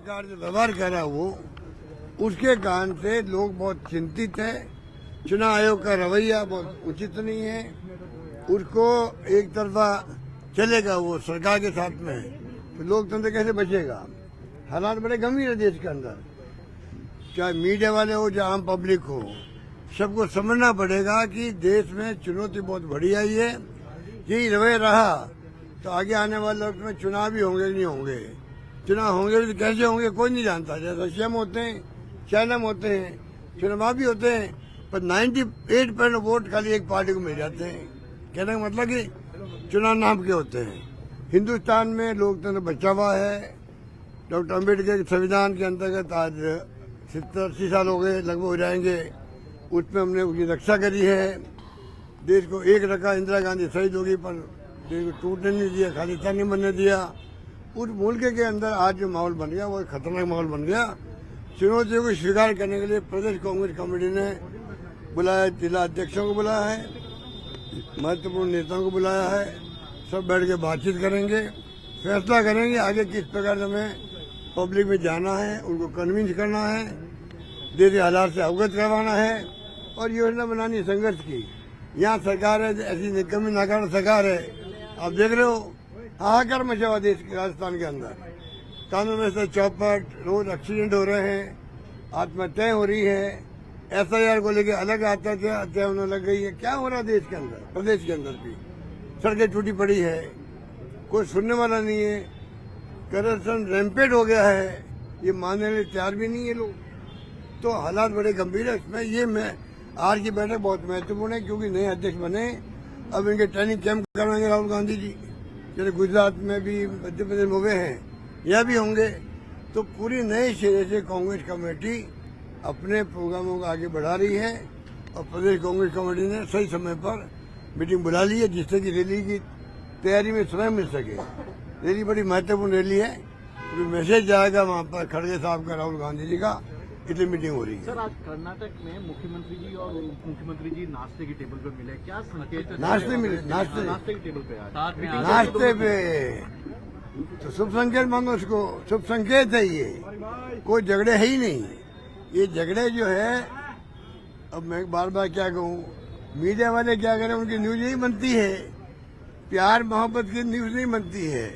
प्रकार से व्यवहार करा वो, उसके कारण से लोग बहुत चिंतित है। चुनाव आयोग का रवैया बहुत उचित नहीं है। उसको एक तरफा चलेगा वो सरकार के साथ में, तो लोकतंत्र कैसे बचेगा। हालात बड़े गंभीर है देश के अंदर, चाहे मीडिया वाले हो चाहे आम पब्लिक हो, सबको समझना पड़ेगा कि देश में चुनौती बहुत बड़ी आई है। यही रवैया रहा तो आगे आने वाले वक्त में चुनाव भी होंगे नहीं होंगे। चुनाव होंगे भी तो कैसे होंगे कोई नहीं जानता। जैसे रशिया में होते हैं, चाइना में होते हैं, चुनाव भी होते हैं, पर 98% वोट खाली एक पार्टी को मिल जाते हैं। कहने का मतलब कि चुनाव नाम के होते हैं। हिंदुस्तान में लोकतंत्र बचा हुआ है। डॉक्टर अम्बेडकर के संविधान के अंतर्गत आज 70-80 साल हो गए, लगभग हो जाएंगे। उसमें हमने उसकी रक्षा करी है। देश को एक रखा, इंदिरा गांधी शहीद होगी पर देश को टूटने नहीं दिया, खालिस्तान नहीं बनने दिया। उस मुल्क के अंदर आज जो माहौल बन गया वो खतरनाक माहौल बन गया। चुनौतियों को स्वीकार करने के लिए प्रदेश कांग्रेस कमेटी ने बुलाया, जिला अध्यक्षों को बुलाया है, महत्वपूर्ण नेताओं को बुलाया है। सब बैठ के बातचीत करेंगे, फैसला करेंगे आगे किस प्रकार से हमें पब्लिक में जाना है, उनको कन्विंस करना है, देश के हालात से अवगत करवाना है और योजना बनानी संघर्ष की। यहाँ सरकार है ऐसी निकम्मी नाकारा सरकार है, आप देख रहे हो हाहाकार मचा हुआ देश के राजस्थान के अंदर। कानून व्यवस्था चौपट, रोज एक्सीडेंट हो रहे हैं, आत्महत्याएं हो रही है, SIR को लेकर अलग आत्महत्या होने लग गई है। क्या हो रहा है देश के अंदर, प्रदेश के अंदर भी सड़कें टूटी पड़ी है, कोई सुनने वाला नहीं है। करप्शन रैंपेड हो गया है, ये मानने के लिए तैयार भी नहीं है लोग। तो हालात बड़े गंभीर है। इसमें ये मैं आज की बैठक बहुत महत्वपूर्ण है क्योंकि नए अध्यक्ष बने, अब इनके ट्रेनिंग कैंप करवाएंगे राहुल गांधी जी। जैसे गुजरात में भी, मध्य प्रदेश में हुए हैं, यह भी होंगे। तो पूरी नए सिरे से कांग्रेस कमेटी अपने प्रोग्रामों को आगे बढ़ा रही है और प्रदेश कांग्रेस कमेटी ने सही समय पर मीटिंग बुला ली है जिससे कि रैली की तैयारी में समय मिल सके। रैली बड़ी महत्वपूर्ण रैली है, तो मैसेज जाएगा वहाँ पर खड़गे साहब का, राहुल गांधी जी का, इसलिए मीटिंग हो रही है। सर आज कर्नाटक में मुख्यमंत्री जी और उप मुख्यमंत्री जी नाश्ते की टेबल पर मिले, क्या संकेत? नाश्ते मिले, नाश्ते की टेबल पे नाश्ते पे तो शुभ संकेत मानो उसको, शुभ संकेत है ये। कोई झगड़े है ही नहीं। ये झगड़े जो है, अब मैं बार बार क्या कहूँ, मीडिया वाले क्या करें, उनकी न्यूज नहीं बनती है, प्यार मोहब्बत की न्यूज नहीं बनती है।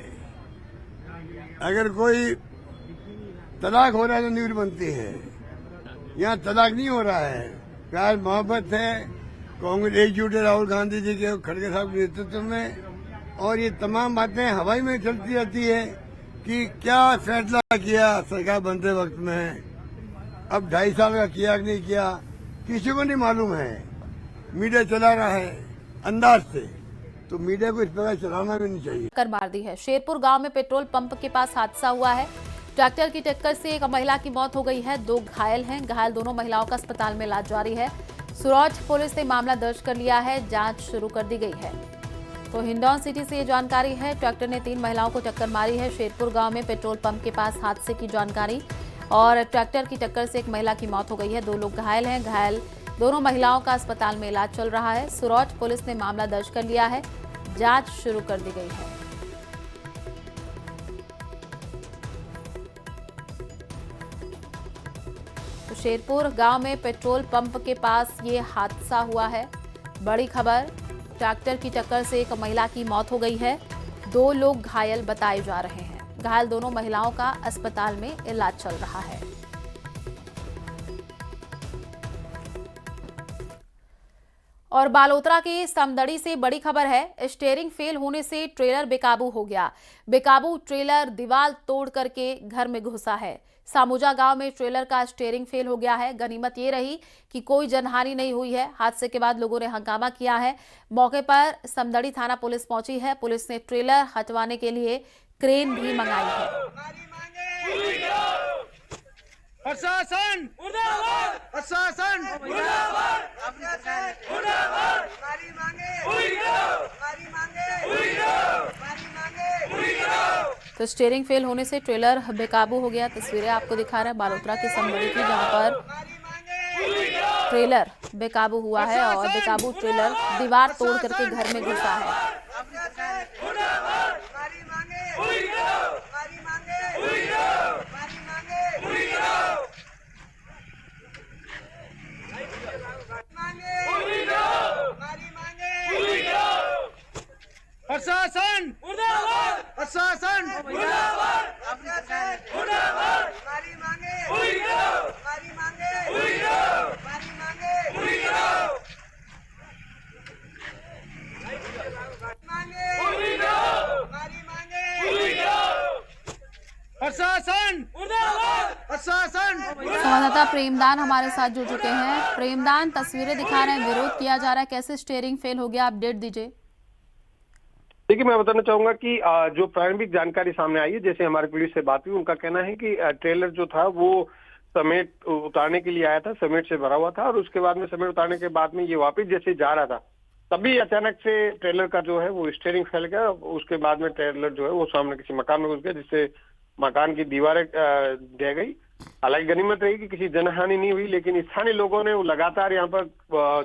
अगर कोई तलाक हो रहा है तो न्यूज बनती है, यहाँ तलाक नहीं हो रहा है, प्यार मोहब्बत है। कांग्रेस एकजुट है राहुल गांधी जी के, खड़गे साहब के नेतृत्व में, और ये तमाम बातें हवाई में चलती रहती है कि क्या फैसला किया सरकार बनते वक्त में, अब 2.5 साल का किया कि नहीं किया, किसी को नहीं मालूम है। मीडिया चला रहा है अंदाज से, तो मीडिया को इस प्रकार चलाना भी नहीं चाहिए। कर मार दी है। शेरपुर गांव में पेट्रोल पंप के पास हादसा हुआ है। ट्रैक्टर की टक्कर से एक महिला की मौत हो गई है, 2 घायल हैं। घायल दोनों महिलाओं का अस्पताल में इलाज जारी है। सुरौज पुलिस ने मामला दर्ज कर लिया है, जांच शुरू कर दी गई है। तो हिंडौन सिटी से ये जानकारी है। ट्रैक्टर ने 3 महिलाओं को टक्कर मारी है। शेरपुर गांव में पेट्रोल पंप के पास हादसे की जानकारी, और ट्रैक्टर की टक्कर से एक महिला की मौत हो गई है, 2 लोग घायल हैं। घायल दोनों महिलाओं का अस्पताल में इलाज चल रहा है। सुरौज पुलिस ने मामला दर्ज कर लिया है, जांच शुरू कर दी गई है। तो शेरपुर गांव में पेट्रोल पंप के पास ये हादसा हुआ है। बड़ी खबर, ट्रैक्टर की टक्कर से एक महिला की मौत हो गई है, 2 लोग घायल बताए जा रहे हैं। घायल दोनों महिलाओं का अस्पताल में इलाज चल रहा है। और बालोतरा के समदड़ी से बड़ी खबर है। स्टीयरिंग फेल होने से ट्रेलर बेकाबू हो गया। बेकाबू ट्रेलर दीवार तोड़ करके घर में घुसा है। सामुजा गांव में ट्रेलर का स्टीयरिंग फेल हो गया है। गनीमत ये रही कि कोई जनहानि नहीं हुई है। हादसे के बाद लोगों ने हंगामा किया है। मौके पर समदड़ी थाना पुलिस पहुंची है। पुलिस ने ट्रेलर हटवाने के लिए क्रेन भी मंगाई है। प्रशासन मुर्दाबाद, प्रशासन मुर्दाबाद, मुर्दाबाद, हमारी मांगे पूरी करो, हमारी मांगे पूरी करो, हमारी मांगे पूरी करो। तो स्टीयरिंग फेल होने से ट्रेलर बेकाबू हो गया। तस्वीरें आपको दिखा रहे हैं बालोतरा के समदड़ी की, जहां पर ट्रेलर बेकाबू हुआ है और बेकाबू ट्रेलर दीवार तोड़ करके घर में घुसा है। हमारी मांगे पूरी करो, हमारी मांगे पूरी करो, हमारी मांगे प्रशासन मुर्दाबाद, प्रशासन संवाददाता प्रेमदान हमारे साथ जुड़ चुके हैं। प्रेमदान, तस्वीरें दिखा रहे हैं, विरोध किया जा रहा है, कैसे स्टीयरिंग फेल हो गया, अपडेट दीजिए। देखिए, मैं बताना चाहूंगा कि जो प्रारंभिक जानकारी सामने आई है, जैसे हमारी पुलिस से बात हुई, उनका कहना है कि ट्रेलर जो था वो समेट उतारने के लिए आया था, समेट से भरा हुआ था, और उसके बाद में समेट उतारने के बाद में ये वापस जैसे जा रहा था, तभी अचानक से ट्रेलर का जो है वो स्टीयरिंग फैल गया। उसके बाद में ट्रेलर जो है वो सामने किसी मकान में घुस गया, जिससे मकान की दीवारें ढह गई। हालांकि गनीमत रही कि किसी जनहानि नहीं हुई, लेकिन स्थानीय लोगों ने वो लगातार यहाँ पर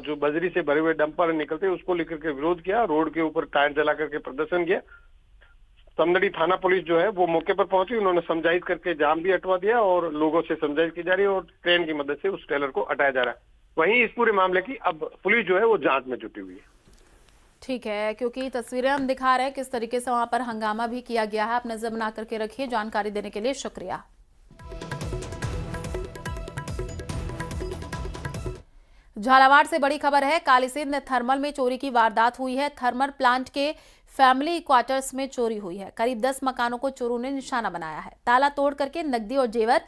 जो बजरी से भरे हुए डंपर निकलते उसको लेकर के विरोध किया, रोड के ऊपर टायर जला करके प्रदर्शन किया। समदड़ी थाना पुलिस जो है वो मौके पर पहुंची, उन्होंने समझाइश करके जाम भी हटवा दिया और लोगों से समझाइश की जा रही है और ट्रेन की मदद से उस ट्रेलर को हटाया जा रहा है। वहीं इस पूरे मामले की अब पुलिस जो है वो जांच में जुटी हुई है। ठीक है, क्योंकि तस्वीरें हम दिखा रहे हैं किस तरीके से वहां पर हंगामा भी किया गया है। आप नजर बना करके रखिए। जानकारी देने के लिए शुक्रिया। झालावाड़ से बड़ी खबर है। कालीसिंध थर्मल में चोरी की वारदात हुई है। थर्मल प्लांट के फैमिली क्वार्टर्स में चोरी हुई है। करीब 10 मकानों को चोरों ने निशाना बनाया है। ताला तोड़ करके नकदी और जेवर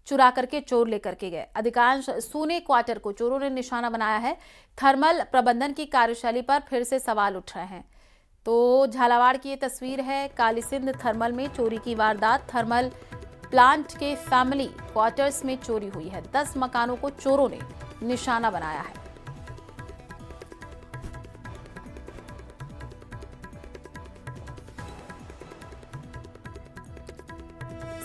चुरा करके चोर लेकर के गए। अधिकांश सोने क्वार्टर को चोरों ने निशाना बनाया है। थर्मल प्रबंधन की कार्यशैली पर फिर से सवाल उठ रहे हैं। तो झालावाड़ की ये तस्वीर है। कालीसिंध थर्मल में चोरी की वारदात। थर्मल प्लांट के फैमिली क्वार्टर्स में चोरी हुई है। 10 मकानों को चोरों ने निशाना बनाया है।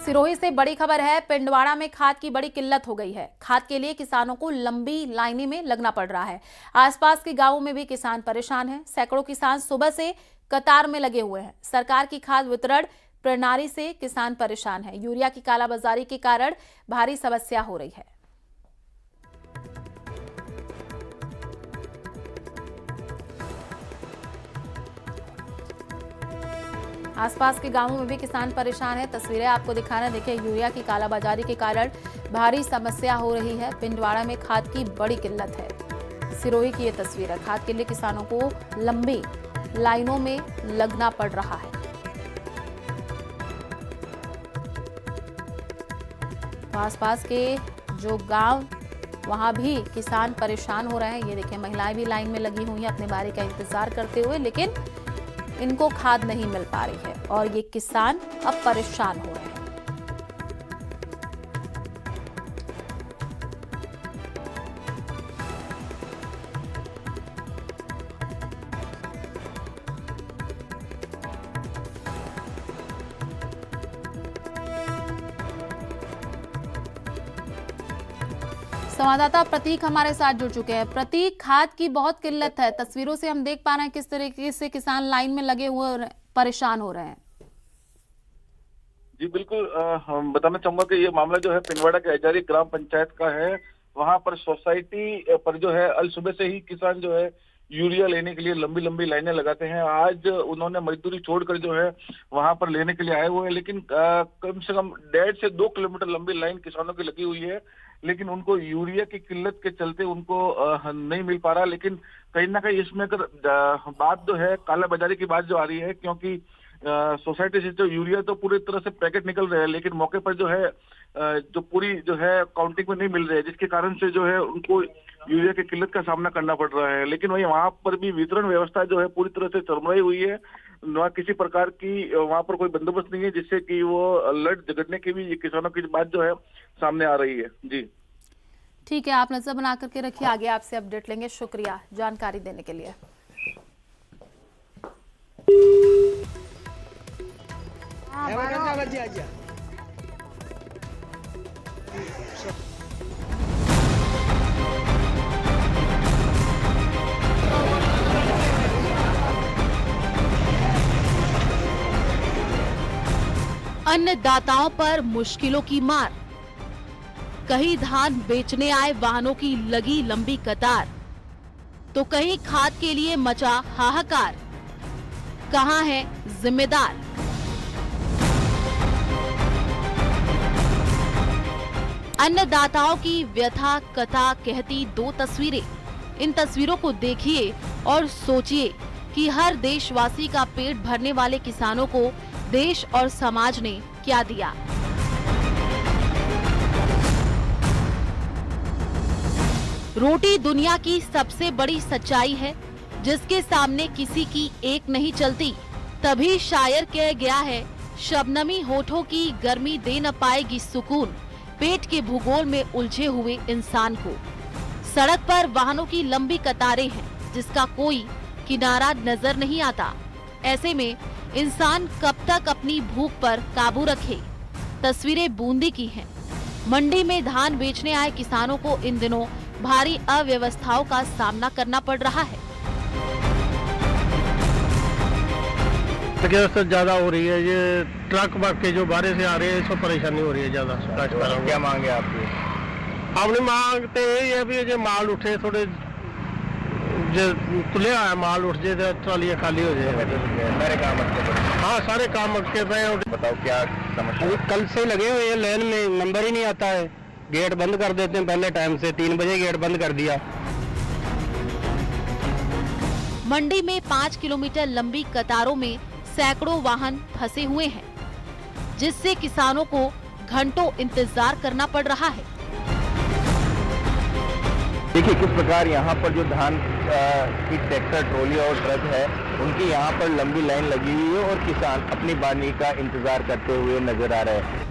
सिरोही से बड़ी खबर है। पिंडवाड़ा में खाद की बड़ी किल्लत हो गई है। खाद के लिए किसानों को लंबी लाइनें में लगना पड़ रहा है। आसपास के गांवों में भी किसान परेशान हैं। सैकड़ों किसान सुबह से कतार में लगे हुए हैं। सरकार की खाद वितरण प्रणाली से किसान परेशान है। यूरिया की कालाबाजारी के कारण भारी समस्या हो रही है। आसपास के गांवों में भी किसान परेशान है। तस्वीरें आपको दिखा रहे हैं। देखिए, यूरिया की कालाबाजारी के कारण भारी समस्या हो रही है। पिंडवाड़ा में खाद की बड़ी किल्लत है। सिरोही की ये तस्वीर है। खाद के लिए किसानों को लंबी लाइनों में लगना पड़ रहा है। तो आसपास के जो गांव, वहां भी किसान परेशान हो रहे हैं। ये देखिए, महिलाएं भी लाइन में लगी हुई हैं अपने बारी का इंतजार करते हुए, लेकिन इनको खाद नहीं मिल पा रही है और ये किसान अब परेशान हो रहे हैं। संवाददाता प्रतीक हमारे साथ जुड़ चुके हैं। प्रतीक, खाद की बहुत किल्लत है। तस्वीरों से हम देख पा रहे हैं किस तरीके से किसान लाइन में लगे हुए परेशान हो रहे हैं। जी बिल्कुल, हम बताना चाहूंगा कि ये मामला जो है पिंडवाड़ा के हजारी ग्राम पंचायत का है। वहां पर सोसाइटी पर जो है अल सुबह से ही किसान जो है यूरिया लेने के लिए लंबी लंबी लाइनें लगाते हैं। आज उन्होंने मजदूरी छोड़कर जो है वहां पर लेने के लिए आए हुए हैं, लेकिन कम से कम 1.5 से 2 किलोमीटर लंबी लाइन किसानों की लगी हुई है, लेकिन उनको यूरिया की किल्लत के चलते उनको नहीं मिल पा रहा। लेकिन कहीं ना कहीं इसमें अगर बात जो है कालाबाजारी की बात जो आ रही है, क्योंकि सोसाइटी से जो यूरिया तो पूरी तरह से पैकेट निकल रहे हैं, लेकिन मौके पर जो है जो पूरी जो है काउंटिंग में नहीं मिल रही है, जिसके कारण से जो है उनको यूरिया की किल्लत का सामना करना पड़ रहा है। लेकिन वहीं वहां पर भी वितरण व्यवस्था जो है पूरी तरह से चरमराई हुई है। न किसी प्रकार की वहां पर कोई बंदोबस्त नहीं है, जिससे कि वो लड़ झगड़ने की भी किसानों की बात जो है सामने आ रही है। जी ठीक है, आप नजर बना करके रखिए। आगे आपसे अपडेट लेंगे। शुक्रिया जानकारी देने के लिए। अन्नदाताओं पर मुश्किलों की मार। कहीं धान बेचने आए वाहनों की लगी लंबी कतार, तो कहीं खाद के लिए मचा हाहाकार। कहां है जिम्मेदार? अन्नदाताओं की व्यथा कथा कहती 2 तस्वीरें। इन तस्वीरों को देखिए और सोचिए कि हर देशवासी का पेट भरने वाले किसानों को देश और समाज ने क्या दिया। रोटी दुनिया की सबसे बड़ी सच्चाई है, जिसके सामने किसी की एक नहीं चलती। तभी शायर कह गया है, शबनमी होठों की गर्मी दे न पाएगी सुकून पेट के भूगोल में उलझे हुए इंसान को। सड़क पर वाहनों की लंबी कतारें हैं, जिसका कोई किनारा नजर नहीं आता। ऐसे में इंसान कब तक अपनी भूख पर काबू रखे। तस्वीरें बूंदी की हैं। मंडी में धान बेचने आए किसानों को इन दिनों भारी अव्यवस्थाओं का सामना करना पड़ रहा है। व्यवस्था ज्यादा हो रही है, ये ट्रक के जो बाहर से आ रहे हैं, इसको परेशानी हो रही है ज्यादा। क्या मांगे आपकी? हमने मांगते ये भी जो माल उठे, थोड़े जो तुले आया माल उठ जाए तो ट्रालियाँ खाली हो जाए। सारे काम अटके पड़े। हाँ, सारे काम अटके पे। बताओ क्या समस्या? कल से लगे हुए हैं, लाइन में नंबर ही नहीं आता है। गेट बंद कर देते हैं पहले टाइम से, 3 बजे गेट बंद कर दिया। मंडी में 5 किलोमीटर लंबी कतारों में सैकड़ों वाहन फंसे हुए हैं, जिससे किसानों को घंटों इंतजार करना पड़ रहा है। देखिए किस प्रकार यहाँ पर जो धान की ट्रैक्टर, ट्रॉली और ट्रक है, उनकी यहाँ पर लंबी लाइन लगी हुई है और किसान अपनी बारी का इंतजार करते हुए नजर आ रहे हैं।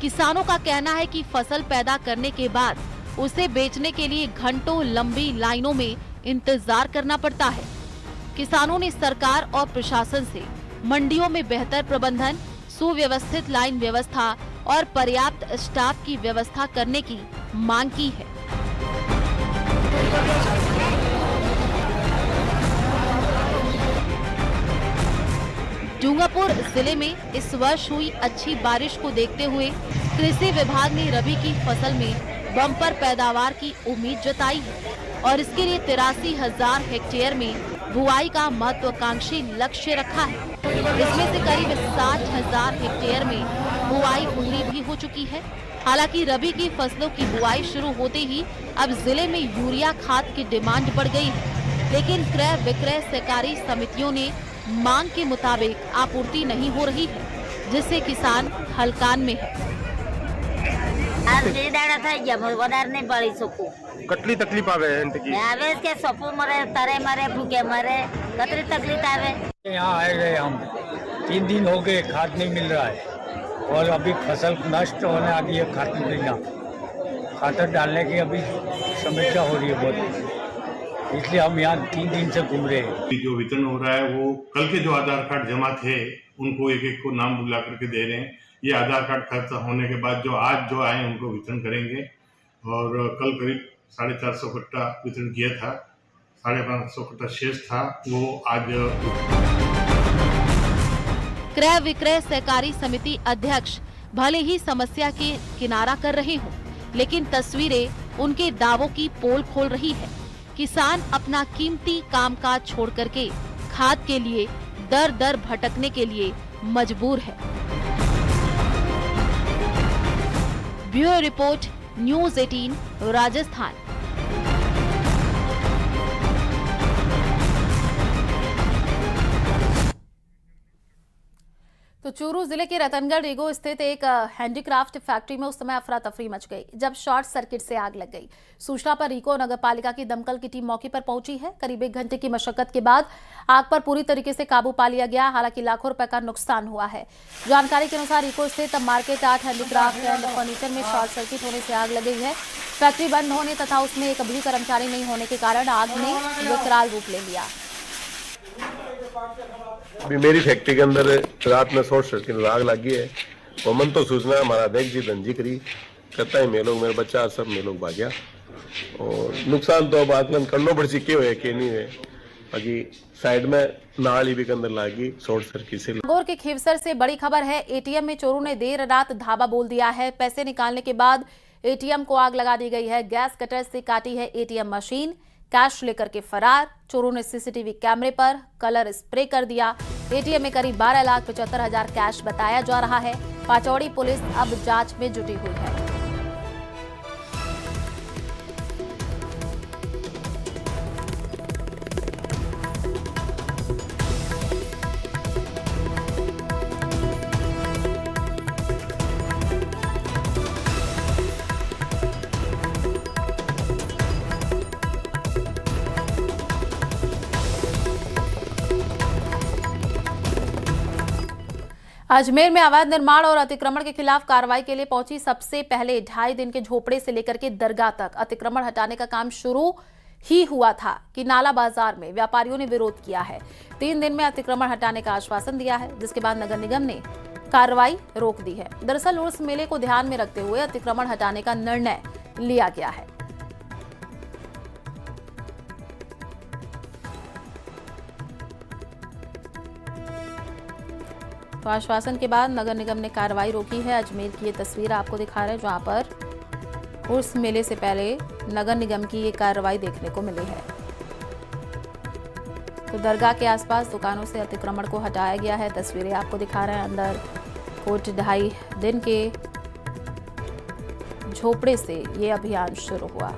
किसानों का कहना है कि फसल पैदा करने के बाद उसे बेचने के लिए घंटों लंबी लाइनों में इंतजार करना पड़ता है। किसानों ने सरकार और प्रशासन से मंडियों में बेहतर प्रबंधन, सुव्यवस्थित लाइन व्यवस्था और पर्याप्त स्टाफ की व्यवस्था करने की मांग की है। डूंगरपुर जिले में इस वर्ष हुई अच्छी बारिश को देखते हुए कृषि विभाग ने रबी की फसल में बम्पर पैदावार की उम्मीद जताई है और इसके लिए 83,000 हेक्टेयर में बुआई का महत्वाकांक्षी लक्ष्य रखा है। इसमें से करीब 60,000 हेक्टेयर में बुआई पूरी भी हो चुकी है। हालांकि रबी की फसलों की बुआई शुरू होते ही अब जिले में यूरिया खाद की डिमांड बढ़ गई है, लेकिन क्रय विक्रय सहकारी समितियों ने मांग के मुताबिक आपूर्ति नहीं हो रही है, जिससे किसान हलकान में है। कटली तकलीफ आवे के सपू मरे, तरे मरे, भूखे मरे, कतरी तकलीफ आवे। यहाँ आए गए हम 3 दिन हो गए, खाद नहीं मिल रहा है और अभी फसल नष्ट होने आ गई है। खातर डालने की अभी समस्या हो रही है बहुत, इसलिए हम यहाँ 3 दिन से घूम रहे हैं। जो वितरण हो रहा है वो कल के जो आधार कार्ड जमा थे उनको एक एक को नाम बुला करके दे रहे हैं। ये आधार कार्ड खत्म होने के बाद जो आज जो आए उनको वितरण करेंगे और कल करीब 450 कट्टा वितरण किया था, 550 कट्टा शेष था, वो आज। क्रय विक्रय सहकारी समिति अध्यक्ष भले ही समस्या के किनारा कर रहे हों, लेकिन तस्वीरें उनके दावों की पोल खोल रही है। किसान अपना कीमती कामकाज छोड़ करके खाद के लिए दर दर भटकने के लिए मजबूर है। Bureau report, news 18 Rajasthan. तो चूरू जिले के रतनगढ़ रीगो स्थित एक हैंडीक्राफ्ट फैक्ट्री में उस समय अफरा तफरी मच गई जब शॉर्ट सर्किट से आग लग गई। सूचना पर रीगो नगर पालिका की दमकल की टीम मौके पर पहुंची है। करीब 1 घंटे की मशक्कत के बाद आग पर पूरी तरीके से काबू पा लिया गया। हालांकि लाखों रुपए का नुकसान हुआ है। जानकारी के अनुसार रीगो स्थित market art handicraft and furniture में शॉर्ट सर्किट होने से आग लग गई है। फैक्ट्री बंद होने तथा उसमें एक भी कर्मचारी नहीं होने के कारण आग ने विकराल रूप ले लिया। अभी मेरी फैक्ट्री के अंदर रात में शॉर्ट सर्किट आग लगी है। वमन तो सूचना हमारा देख जी धनजी करी कहता है मैं लोग मेरे बच्चा सब मैं लोग भाग्या और नुकसान तो अब आकलन करना पड़ सी क्यों है कि नहीं है। बाकी साइड में नाली भी के अंदर लागी शॉर्ट सर्किट से। नागौर के खीवसर से बड़ी खबर है। एटीएम में चोरों ने देर रात धावा बोल दिया है। पैसे निकालने के बाद एटीएम को आग लगा दी गई है। गैस कटर से काटी है एटीएम मशीन। कैश लेकर के फरार। चोरों ने सीसीटीवी कैमरे पर कलर स्प्रे कर दिया। एटीएम में करीब 12,75,000 कैश बताया जा रहा है। पाचौड़ी पुलिस अब जांच में जुटी हुई है। अजमेर में अवैध निर्माण और अतिक्रमण के खिलाफ कार्रवाई के लिए पहुंची सबसे पहले 2.5 दिन के झोपड़े से लेकर के दरगाह तक अतिक्रमण हटाने का काम शुरू ही हुआ था कि नाला बाजार में व्यापारियों ने विरोध किया है। 3 दिन में अतिक्रमण हटाने का आश्वासन दिया है, जिसके बाद नगर निगम ने कार्रवाई रोक दी है। दरअसल उर्स मेले को ध्यान में रखते हुए अतिक्रमण हटाने का निर्णय लिया गया है। तो आश्वासन के बाद नगर निगम ने कार्रवाई रोकी है। अजमेर की ये तस्वीर आपको दिखा रहे हैं, जहां पर उर्स मेले से पहले नगर निगम की ये कार्रवाई देखने को मिली है। तो दरगाह के आसपास दुकानों से अतिक्रमण को हटाया गया है। तस्वीरें आपको दिखा रहे हैं। अंदर कुछ 2.5 दिन के झोपड़े से ये अभियान शुरू हुआ।